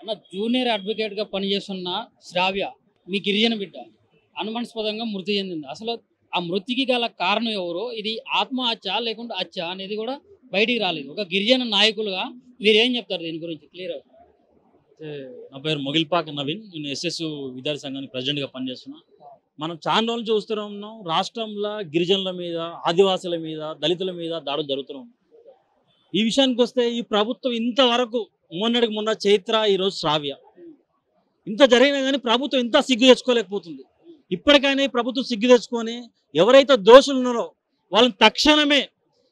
అన్న జూనియర్ అడ్వకేట్గా పనిచేస్తున్న శ్రావ్య మీ గిరిజన బిడ్డ అనుమానాస్పదంగా మృతి చెందింది. అసలు ఆ మృతికి గల కారణం ఎవరు, ఇది ఆత్మహత్య లేకుంటే హత్య అనేది కూడా బయటికి రాలేదు. ఒక గిరిజన నాయకులుగా మీరు ఏం చెప్తారు దీని గురించి క్లియర్? నా పేరు మొగిల్పాక నవీన్. నేను ఎస్ఎస్ విద్యార్థి సంఘానికి ప్రెసిడెంట్గా పనిచేస్తున్నా. మనం చాలా రోజులు చూస్తూనే ఉన్నాం, రాష్ట్రంలో గిరిజనుల మీద, ఆదివాసుల మీద, దళితుల మీద దాడులు జరుగుతున్నాం. ఈ విషయానికి వస్తే ఈ ప్రభుత్వం ఇంతవరకు మొన్నటికి మొన్న చైత్ర, ఈరోజు శ్రావ్య, ఇంత జరిగినా కానీ ప్రభుత్వం ఇంత సిగ్గు తెచ్చుకోలేకపోతుంది. ఇప్పటికైనా ఈ ప్రభుత్వం సిగ్గు తెచ్చుకొని ఎవరైతే దోషులు ఉన్నారో వాళ్ళని తక్షణమే,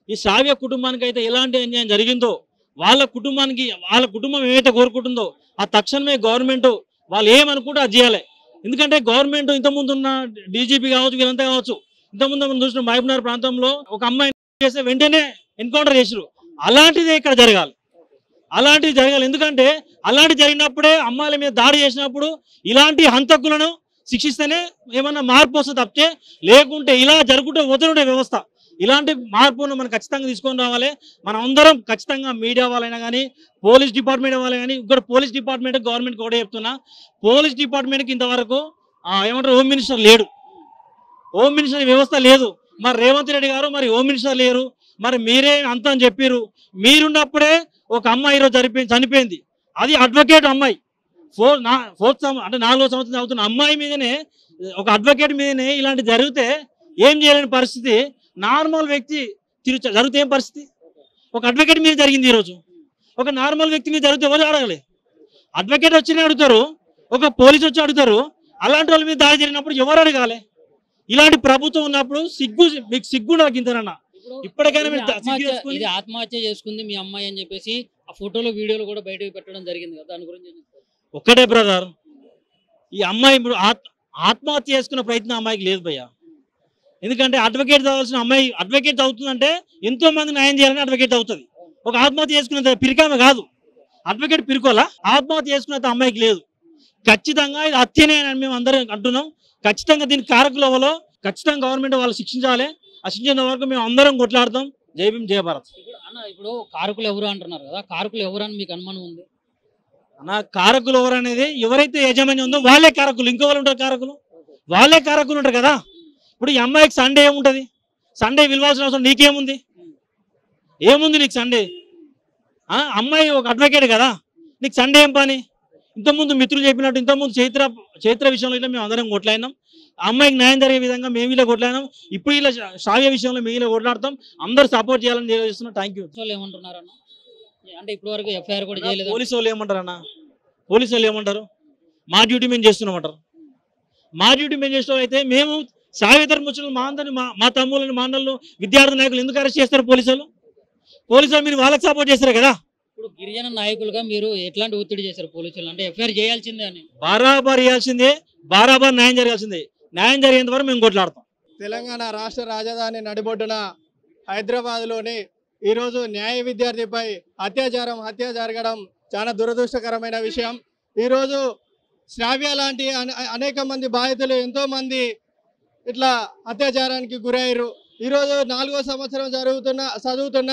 ఈ శ్రావ్య కుటుంబానికి అయితే ఎలాంటి అన్యాయం జరిగిందో వాళ్ళ కుటుంబం ఏమైతే కోరుకుంటుందో ఆ తక్షణమే గవర్నమెంట్ వాళ్ళు ఏమనుకుంటే అది చేయాలి. ఎందుకంటే గవర్నమెంట్ ఇంతకుముందు ఉన్న డీజీపీ కావచ్చు, వీళ్ళంతా కావచ్చు, ఇంతకుముందు మనం చూసిన మహబూబ్నగర్ ప్రాంతంలో ఒక అమ్మాయి చేస్తే వెంటనే ఎన్కౌంటర్ చేసారు. అలాంటిదే ఇక్కడ జరగాలి, అలాంటివి జరగాలి. ఎందుకంటే అలాంటి జరిగినప్పుడే అమ్మాయిల మీద దాడి చేసినప్పుడు ఇలాంటి హంతకులను శిక్షిస్తేనే ఏమన్నా మార్పు వస్తుంది తప్పితే, లేకుంటే ఇలా జరుగుతూ వదిలిండే వ్యవస్థ. ఇలాంటి మార్పును మనం ఖచ్చితంగా తీసుకొని రావాలి. మనం అందరం ఖచ్చితంగా మీడియా వాళ్ళైనా కానీ, పోలీస్ డిపార్ట్మెంట్ వాళ్ళైనా కానీ, ఇక్కడ పోలీస్ డిపార్ట్మెంట్ గవర్నమెంట్ కూడా చెప్తున్నా, పోలీస్ డిపార్ట్మెంట్కి ఇంతవరకు ఏమంటారు హోమ్ మినిస్టర్ లేడు, హోమ్ మినిస్టర్ వ్యవస్థ లేదు. మరి రేవంత్ రెడ్డి గారు మరి హోమ్ మినిస్టర్ లేరు, మరి మీరే అంత అని చెప్పారు. మీరున్నప్పుడే ఒక అమ్మాయి ఈరోజు చనిపోయింది, అది అడ్వకేట్ అమ్మాయి. అంటే 4వ సంవత్సరం చదువుతున్న అమ్మాయి మీదనే, ఒక అడ్వకేట్ మీదనే ఇలాంటి జరిగితే ఏం చేయలేని పరిస్థితి. నార్మల్ వ్యక్తి జరిగితే ఏం పరిస్థితి? ఒక అడ్వకేట్ మీద జరిగింది ఈరోజు, ఒక నార్మల్ వ్యక్తి మీద జరిగితే ఎవరు అడగాలి? అడ్వకేట్ వచ్చిన అడుగుతారు, ఒక పోలీసు వచ్చి అడుగుతారు. అలాంటి వాళ్ళ మీద దాడి జరిగినప్పుడు ఎవరు అడగాలి? ఇలాంటి ప్రభుత్వం ఉన్నప్పుడు మీకు సిగ్గు నాకు ఇంతనన్నా. ఇప్పటికైనా ఇది ఆత్మహత్య చేసుకుంది మీ అమ్మాయి అని చెప్పేసి ఆ ఫోటోలు వీడియోలు కూడా బయటకు పెట్టడం జరిగింది కదా, దాని గురించి ఒక్కటే బ్రదర్, ఈ అమ్మాయి ఇప్పుడు ఆత్మహత్య చేసుకున్న ప్రయత్నం అమ్మాయికి లేదు భయ్య. ఎందుకంటే అడ్వకేట్ చదవాల్సిన అమ్మాయి అడ్వకేట్ చదువుతుందంటే ఎంతో మంది న్యాయం చేయాలని అడ్వకేట్ అవుతుంది. ఒక ఆత్మహత్య చేసుకున్న పిరికామె కాదు, అడ్వకేట్ పిరుకోలా. ఆత్మహత్య చేసుకున్న అమ్మాయికి లేదు. ఖచ్చితంగా ఇది హత్యనే అని మేము అందరం అంటున్నాం. ఖచ్చితంగా దీనికి కారకులు అవ్వాలో ఖచ్చితంగా గవర్నమెంట్ వాళ్ళు శిక్షించాలి. ఆ శిక్షించిన వరకు మేము అందరం కొట్లాడతాం. జై భీమ్, జయ భారత్. ఇప్పుడు కారకులు ఎవరు అంటున్నారు కదా, కారకులు ఎవరు అని మీకు అనుమానం ఉంది? అన్న, కారకులు ఎవరు అనేది ఎవరైతే యజమాని ఉందో వాళ్ళే కారకులు. ఇంకో వాళ్ళు ఉంటారు కారకులు, వాళ్ళే కారకులు ఉంటారు కదా. ఇప్పుడు ఈ అమ్మాయికి సండే ఏముంటుంది? సండే విలువాల్సిన అవసరం నీకేముంది? ఏముంది నీకు సండే? అమ్మాయి ఒక అడ్వకేట్ కదా, నీకు సండే ఏం పని? ఇంతకుముందు మిత్రులు చెప్పినట్టు ఇంతకుముందు చైత్ర విషయంలో ఇట్లా మేము అందరం కొట్లాడినాం. అమ్మాయికి న్యాయం జరిగే విధంగా మేము ఇలా కొట్లాడినాం. ఇప్పుడు ఇలా శ్రావ్య విషయంలో మేము ఇలా కొట్లాడతాం. అందరూ సపోర్ట్ చేయాలని తెలియజేస్తున్నాం. Thank you. ఏమంటున్నారన్న? అంటే ఇప్పటి వరకు ఎఫ్ఐఆర్ కూడా చేయలేదు. పోలీసు వాళ్ళు ఏమంటారు అన్న? పోలీసు వాళ్ళు ఏమంటారు? మా డ్యూటీ మేము చేస్తున్నామంటారు. మా డ్యూటీ మేము చేసిన అయితే మేము శ్రావ్యేతర ముచ్చులు మా అందరిని, మా తమ్ముళ్ళని, మా అన్నలను, విద్యార్థి నాయకులు ఎందుకు అరెస్ట్ చేస్తారు పోలీసులు? పోలీసులు మీరు వాళ్ళకి సపోర్ట్ చేస్తారు కదా. ఇప్పుడు గిరిజన నాయకులుగా మీరు ఎట్లాంటి ఒత్తిడి చేశారు పోలీసులు? అంటే ఎఫ్ఐఆర్ చేయాల్సిందే అని. బరాబర్ చేయాల్సిందే, బరాబర్ న్యాయం జరగాల్సిందే. న్యాయం జరిగేంత వరకు మేము కొట్లాడతాం. తెలంగాణ రాష్ట్ర రాజధాని నడిబొడ్డున హైదరాబాద్లోని ఈరోజు న్యాయ విద్యార్థిపై హత్య జరగడం చాలా దురదృష్టకరమైన విషయం. ఈరోజు శ్రావ్య లాంటి అనేక మంది బాధితులు ఎంతోమంది ఇట్లా అత్యాచారానికి గురయ్యారు. ఈరోజు 4వ సంవత్సరం చదువుతున్న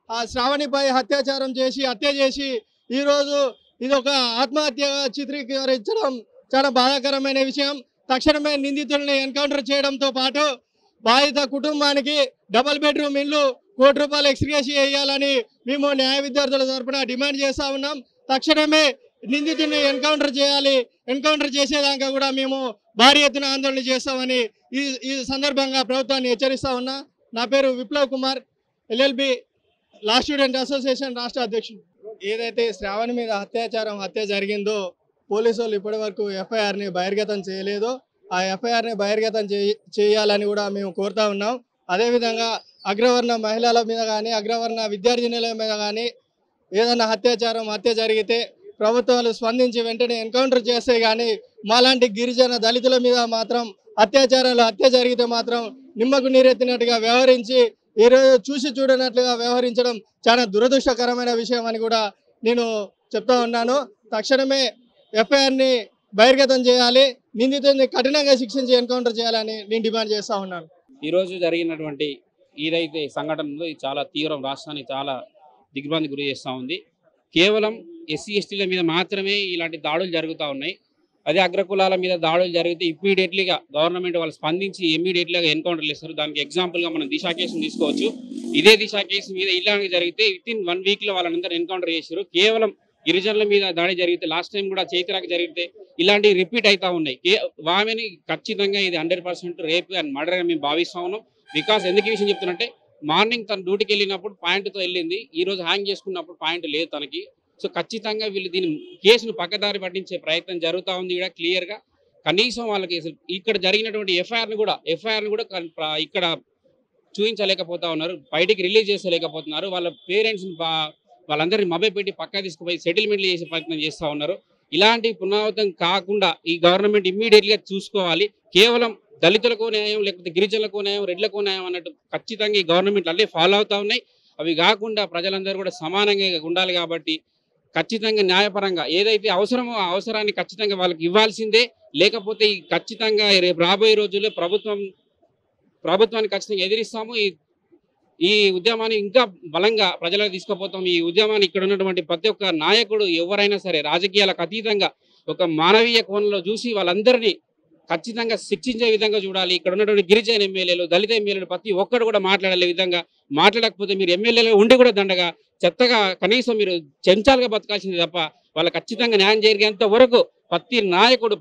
ఆ శ్రావణిపై హత్య చేసి ఈరోజు ఇది ఒక ఆత్మహత్య చిత్రీకరించడం చాలా బాధాకరమైన విషయం. తక్షణమే నిందితుల్ని ఎన్కౌంటర్ చేయడంతో పాటు బాధిత కుటుంబానికి డబుల్ బెడ్రూమ్ ఇల్లు, ₹1 కోటి ఎక్స్గ్రేషియా వేయాలని మేము న్యాయ విద్యార్థుల తరఫున డిమాండ్ చేస్తూ ఉన్నాం. తక్షణమే నిందితుల్ని ఎన్కౌంటర్ చేయాలి. ఎన్కౌంటర్ చేసేదాకా కూడా మేము భారీ ఎత్తున ఆందోళన చేస్తామని ఈ సందర్భంగా ప్రభుత్వాన్ని హెచ్చరిస్తా ఉన్నా. నా పేరు Viplav Kumar, LLB law student association రాష్ట్ర అధ్యక్షుడు. ఏదైతే శ్రావణి మీద హత్య జరిగిందో పోలీసు వాళ్ళు ఇప్పటి వరకు ఎఫ్ఐఆర్ని బహిర్గతం చేయలేదో ఆ ఎఫ్ఐఆర్ని బహిర్గతం చేయాలని కూడా మేము కోరుతా ఉన్నాం. అదేవిధంగా అగ్రవర్ణ మహిళల మీద కానీ, అగ్రవర్ణ విద్యార్థినుల మీద కానీ ఏదైనా హత్య జరిగితే ప్రభుత్వాలు స్పందించి వెంటనే ఎన్కౌంటర్ చేస్తే కానీ మాలాంటి గిరిజన దళితుల మీద మాత్రం హత్య జరిగితే మాత్రం నిమ్మకు నీరెత్తినట్టుగా వ్యవహరించి ఈరోజు చూసి చూడనట్లుగా వ్యవహరించడం చాలా దురదృష్టకరమైన విషయం అని కూడా నేను చెప్తా ఉన్నాను. తక్షణమే ఎఫ్ఐఆర్ని బహిర్గతం చేయాలి, నిందితుడిని కఠినంగా శిక్షించి ఎన్కౌంటర్ చేయాలని నేను డిమాండ్ చేస్తూ ఉన్నాను. ఈరోజు జరిగినటువంటి ఏదైతే సంఘటన ఉందో ఇది చాలా తీవ్రం, రాష్ట్రాన్ని చాలా దిగ్భ్రాంతికి గురి చేస్తూ ఉంది. కేవలం ఎస్సీ ఎస్టీల మీద మాత్రమే ఇలాంటి దాడులు జరుగుతూ ఉన్నాయి. అదే అగ్రకులాల మీద దాడులు జరిగితే ఇమ్మీడియట్లీగా గవర్నమెంట్ వాళ్ళు స్పందించి ఇమ్మీడియట్లీగా ఎన్కౌంటర్లు ఇస్తారు. దానికి ఎగ్జాంపుల్గా మనం దిశ కేసును తీసుకోవచ్చు. ఇదే దిశ కేసు మీద ఇలాంటి జరిగితే వితిన్ 1 వీక్లో వాళ్ళందరూ ఎన్కౌంటర్ చేశారు. కేవలం గిరిజనుల మీద దాడి జరిగితే లాస్ట్ టైం కూడా చైత్రాకి జరిగితే ఇలాంటివి రిపీట్ అవుతా ఉన్నాయి. ఆమెని ఖచ్చితంగా ఇది 100% రేప్ అండ్ మర్డర్ అని మేము భావిస్తా ఉన్నాం. బికాస్ ఎందుకు ఈ విషయం చెప్తున్నట్టే, మార్నింగ్ తను డ్యూటీకి వెళ్ళినప్పుడు పాయింట్తో వెళ్ళింది, ఈ రోజు హ్యాంగ్ చేసుకున్నప్పుడు పాయింట్ లేదు తనకి. సో ఖచ్చితంగా వీళ్ళు దీని కేసును పక్కదారి పట్టించే ప్రయత్నం జరుగుతూ ఉంది. ఇక్కడ క్లియర్గా కనీసం వాళ్ళకి ఇక్కడ జరిగినటువంటి ఎఫ్ఐఆర్ని కూడా ఇక్కడ చూపించలేకపోతా ఉన్నారు, బయటికి రిలీజ్ చేసలేకపోతున్నారు. వాళ్ళ పేరెంట్స్ని వాళ్ళందరినీ మభ్యపెట్టి పక్కా తీసుకుపోయి సెటిల్మెంట్లు చేసే ప్రయత్నం చేస్తూ ఉన్నారు. ఇలాంటి పునరావృతం కాకుండా ఈ గవర్నమెంట్ ఇమ్మీడియట్గా చూసుకోవాలి. కేవలం దళితులకు న్యాయం, లేకపోతే గిరిజనులకు న్యాయం, రెడ్లకు న్యాయం అన్నట్టు ఖచ్చితంగా ఈ గవర్నమెంట్ అల్లే ఫాలో అవుతూ ఉన్నాయి. అవి కాకుండా ప్రజలందరూ కూడా సమానంగా ఉండాలి. కాబట్టి ఖచ్చితంగా న్యాయపరంగా ఏదైతే అవసరమో ఆ అవసరాన్ని ఖచ్చితంగా వాళ్ళకి ఇవ్వాల్సిందే. లేకపోతే ఈ ఖచ్చితంగా రేపు రాబోయే రోజుల్లో ప్రభుత్వాన్ని ఖచ్చితంగా ఎదిరిస్తాము. ఈ ఉద్యమాన్ని ఇంకా బలంగా ప్రజలకు తీసుకుపోతాం. ఈ ఉద్యమాన్ని ఇక్కడ ఉన్నటువంటి ప్రతి ఒక్క నాయకుడు ఎవరైనా సరే రాజకీయాలకు అతీతంగా ఒక మానవీయ కోణంలో చూసి వాళ్ళందరినీ ఖచ్చితంగా శిక్షించే విధంగా చూడాలి. ఇక్కడ ఉన్నటువంటి గిరిజన ఎమ్మెల్యేలు, దళిత ఎమ్మెల్యేలు ప్రతి ఒక్కరు కూడా మాట్లాడే విధంగా, మాట్లాడకపోతే మీరు ఎమ్మెల్యేలు ఉండి కూడా దండగా చెత్తగా కనీసం మీరు చెంచాలుగా బతకాల్సింది తప్ప వాళ్ళ ఖచ్చితంగా న్యాయం జరిగేంత వరకు ప్రతి నాయకుడు,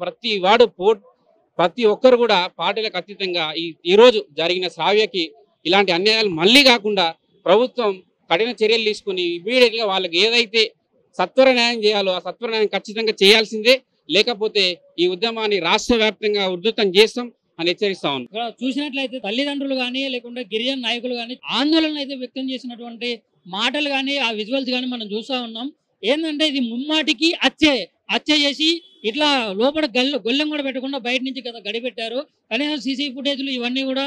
ప్రతి ఒక్కరు కూడా పార్టీలకు అతీతంగా ఈరోజు జరిగిన శ్రావ్యకి ఇలాంటి అన్యాయాలు మళ్ళీ కాకుండా ప్రభుత్వం కఠిన చర్యలు తీసుకుని ఇమీడియట్గా వాళ్ళకి ఏదైతే సత్వర న్యాయం చేయాలో ఆ సత్వర న్యాయం ఖచ్చితంగా చేయాల్సిందే. లేకపోతే ఈ ఉద్యమాన్ని రాష్ట్ర వ్యాప్తంగా ఉధృతం చేస్తాం అని హెచ్చరిస్తా ఉన్నాం. ఇక్కడ చూసినట్లయితే తల్లిదండ్రులు కానీ లేకుంటే గిరిజన నాయకులు కానీ ఆందోళన అయితే వ్యక్తం చేసినటువంటి మాటలు కానీ ఆ విజువల్స్ కానీ మనం చూస్తూ ఉన్నాం. ఏంటంటే ఇది ముమ్మాటికి హత్య చేసి ఇట్లా లోపల గొల్లెం కూడా పెట్టకుండా బయట నుంచి కదా గడిపెట్టారు. కనీసం సీసీ ఫుటేజ్లు ఇవన్నీ కూడా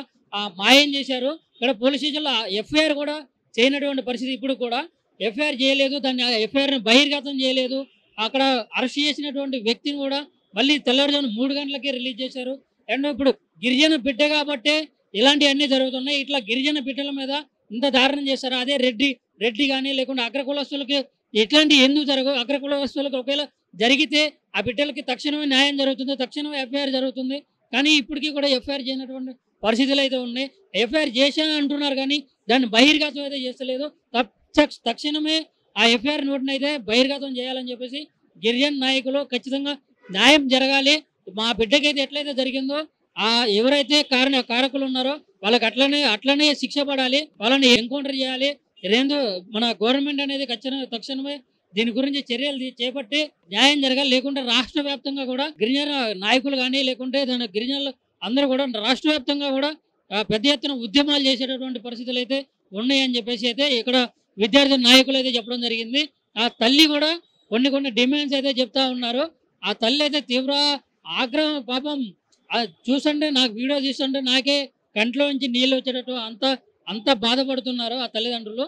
మాయం చేశారు. ఇక్కడ పోలీస్ స్టేషన్లో ఎఫ్ఐఆర్ కూడా చేయనటువంటి పరిస్థితి. ఇప్పుడు కూడా ఎఫ్ఐఆర్ చేయలేదు, దాన్ని ఎఫ్ఐఆర్ని బహిర్గతం చేయలేదు. అక్కడ అరెస్ట్ చేసినటువంటి వ్యక్తిని కూడా మళ్ళీ తెల్లవారుజామున 3 గంటలకే రిలీజ్ చేశారు. అండ్ ఇప్పుడు గిరిజన బిడ్డ కాబట్టే ఇలాంటివన్నీ జరుగుతున్నాయి. ఇట్లా గిరిజన బిడ్డల మీద ఇంత దారుణం చేస్తారు. అదే రెడ్డి కానీ లేకుండా అగ్రకులస్తులకి ఎట్లాంటివి ఎందుకు జరగవు? అగ్రకులస్తులకు ఒకవేళ జరిగితే ఆ బిడ్డలకి తక్షణమే న్యాయం జరుగుతుంది, తక్షణమే ఎఫ్ఐఆర్ జరుగుతుంది. కానీ ఇప్పటికీ కూడా ఎఫ్ఐఆర్ చేయనటువంటి పరిస్థితులు అయితే ఉన్నాయి. ఎఫ్ఐఆర్ చేశా అంటున్నారు కానీ దాన్ని బహిర్గతం అయితే చేస్తలేదు. తక్షణమే ఆ ఎఫ్ఐఆర్ నోటిని అయితే బహిర్గతం చేయాలని చెప్పేసి గిరిజన నాయకులు ఖచ్చితంగా న్యాయం జరగాలి. మా బిడ్డకైతే ఎట్లయితే జరిగిందో ఎవరైతే కారకులు ఉన్నారో వాళ్ళకి అట్లనే శిక్ష పడాలి, వాళ్ళని ఎన్కౌంటర్ చేయాలి. ఇదేందో మన గవర్నమెంట్ అనేది తక్షణమే దీని గురించి చర్యలు చేపట్టి న్యాయం జరగాలి. లేకుంటే రాష్ట్ర వ్యాప్తంగా కూడా గిరిజన నాయకులు కానీ లేకుంటే దాని గిరిజనులు అందరూ కూడా రాష్ట్ర వ్యాప్తంగా కూడా పెద్ద ఎత్తున ఉద్యమాలు చేసేటటువంటి పరిస్థితులు అయితే ఉన్నాయని చెప్పేసి అయితే ఇక్కడ విద్యార్థి నాయకులు అయితే చెప్పడం జరిగింది. ఆ తల్లి కూడా కొన్ని డిమాండ్స్ అయితే చెప్తా ఉన్నారు. ఆ తల్లి అయితే తీవ్ర ఆగ్రహం, పాపం చూస్తుంటే నాకు వీడియో చూస్తుంటే నాకే కంట్లో నుంచి నీళ్ళు వచ్చేటట్టు అంత బాధపడుతున్నారు ఆ తల్లిదండ్రులు.